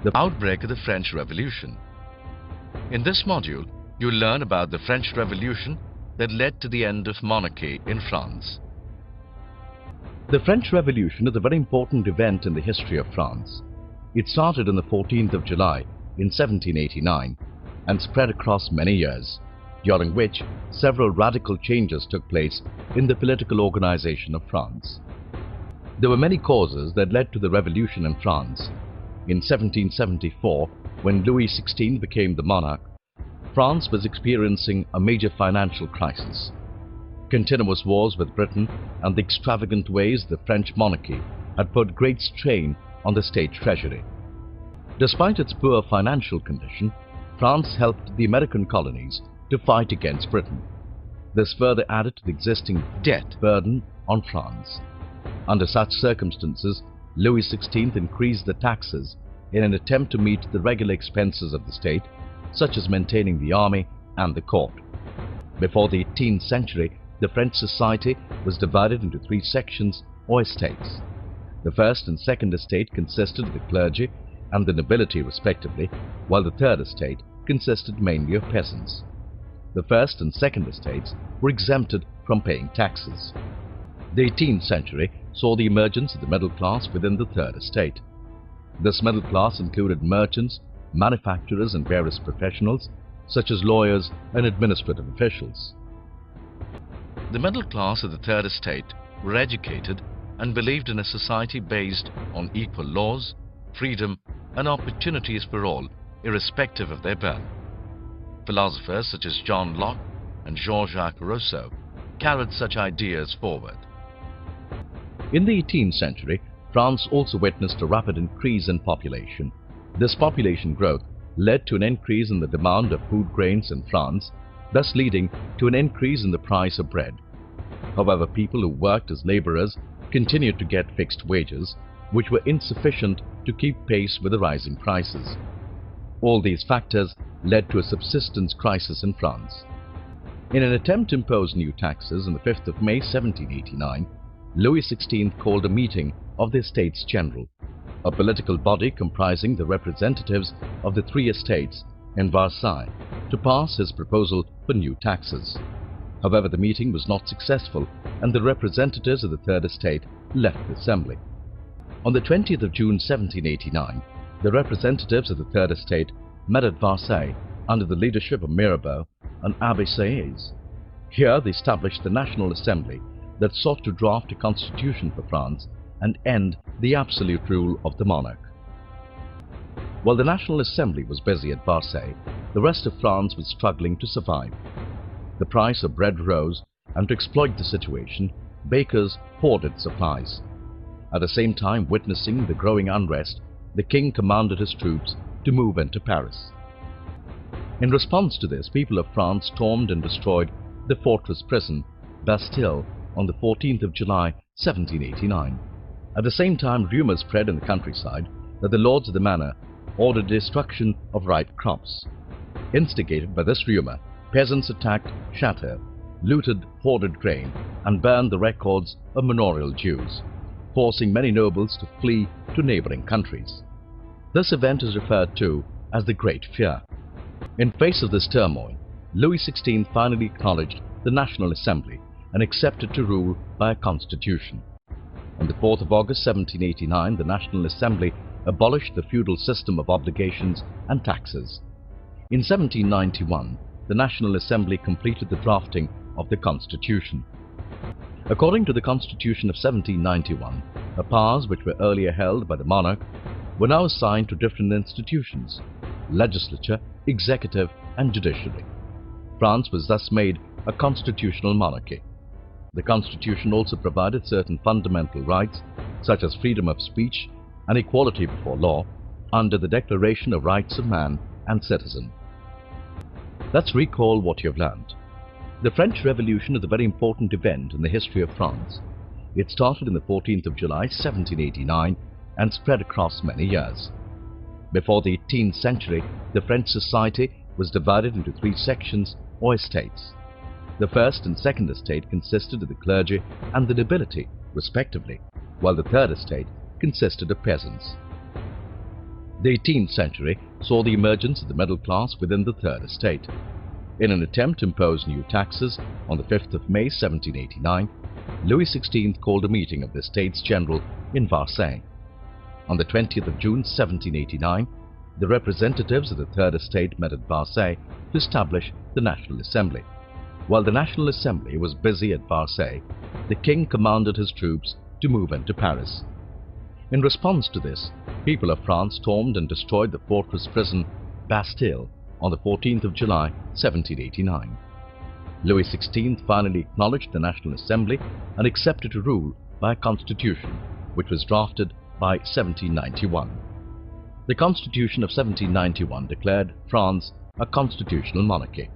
The outbreak of the French Revolution. In this module, you'll learn about the French Revolution that led to the end of monarchy in France. The French Revolution is a very important event in the history of France. It started on the 14th of July in 1789 and spread across many years, during which several radical changes took place in the political organization of France. There were many causes that led to the revolution in France. In 1774, when Louis XVI became the monarch, France was experiencing a major financial crisis. Continuous wars with Britain and the extravagant ways the French monarchy had put great strain on the state treasury. Despite its poor financial condition, France helped the American colonies to fight against Britain. This further added to the existing debt burden on France. Under such circumstances, Louis XVI increased the taxes in an attempt to meet the regular expenses of the state, such as maintaining the army and the court. Before the 18th century, the French society was divided into three sections or estates. The first and second estate consisted of the clergy and the nobility respectively, while the third estate consisted mainly of peasants. The first and second estates were exempted from paying taxes. The 18th century saw the emergence of the middle class within the third estate. This middle class included merchants, manufacturers and various professionals such as lawyers and administrative officials. The middle class of the third estate were educated and believed in a society based on equal laws, freedom and opportunities for all, irrespective of their birth. Philosophers such as John Locke and Jean-Jacques Rousseau carried such ideas forward. In the 18th century, France also witnessed a rapid increase in population. This population growth led to an increase in the demand of food grains in France, thus leading to an increase in the price of bread. However, people who worked as laborers continued to get fixed wages, which were insufficient to keep pace with the rising prices. All these factors led to a subsistence crisis in France. In an attempt to impose new taxes on the 5th of May 1789, Louis XVI called a meeting of the Estates General, a political body comprising the representatives of the three estates in Versailles, to pass his proposal for new taxes. However, the meeting was not successful and the representatives of the third estate left the assembly. On the 20th of June 1789, the representatives of the third estate met at Versailles under the leadership of Mirabeau and Abbé Sieyès. Here they established the National Assembly that sought to draft a constitution for France and end the absolute rule of the monarch. While the National Assembly was busy at Versailles, the rest of France was struggling to survive. The price of bread rose, and to exploit the situation, bakers hoarded supplies. At the same time, witnessing the growing unrest, the king commanded his troops to move into Paris. In response to this, people of France stormed and destroyed the fortress prison Bastille on the 14th of July 1789. At the same time, rumors spread in the countryside that the lords of the manor ordered destruction of ripe crops. Instigated by this rumor, peasants attacked chateaux, looted hoarded grain, and burned the records of manorial dues, forcing many nobles to flee to neighboring countries. This event is referred to as the Great Fear. In face of this turmoil, Louis XVI finally acknowledged the National Assembly and accepted to rule by a constitution. On the 4th of August 1789, the National Assembly abolished the feudal system of obligations and taxes. In 1791, the National Assembly completed the drafting of the Constitution. According to the Constitution of 1791, the powers which were earlier held by the monarch were now assigned to different institutions: legislature, executive and judiciary. France was thus made a constitutional monarchy. The Constitution also provided certain fundamental rights such as freedom of speech and equality before law under the Declaration of Rights of Man and Citizen. Let's recall what you've learned. The French Revolution is a very important event in the history of France. It started on the 14th of July 1789 and spread across many years. Before the 18th century, the French society was divided into three sections or estates. The first and second estate consisted of the clergy and the nobility, respectively, while the third estate consisted of peasants. The 18th century saw the emergence of the middle class within the Third Estate. In an attempt to impose new taxes, on the 5th of May 1789, Louis XVI called a meeting of the States General in Versailles. On the 20th of June 1789, the representatives of the Third Estate met at Versailles to establish the National Assembly. While the National Assembly was busy at Versailles, the king commanded his troops to move into Paris. In response to this, people of France stormed and destroyed the fortress prison Bastille on the 14th of July 1789. Louis XVI finally acknowledged the National Assembly and accepted to rule by a constitution, which was drafted by 1791. The Constitution of 1791 declared France a constitutional monarchy.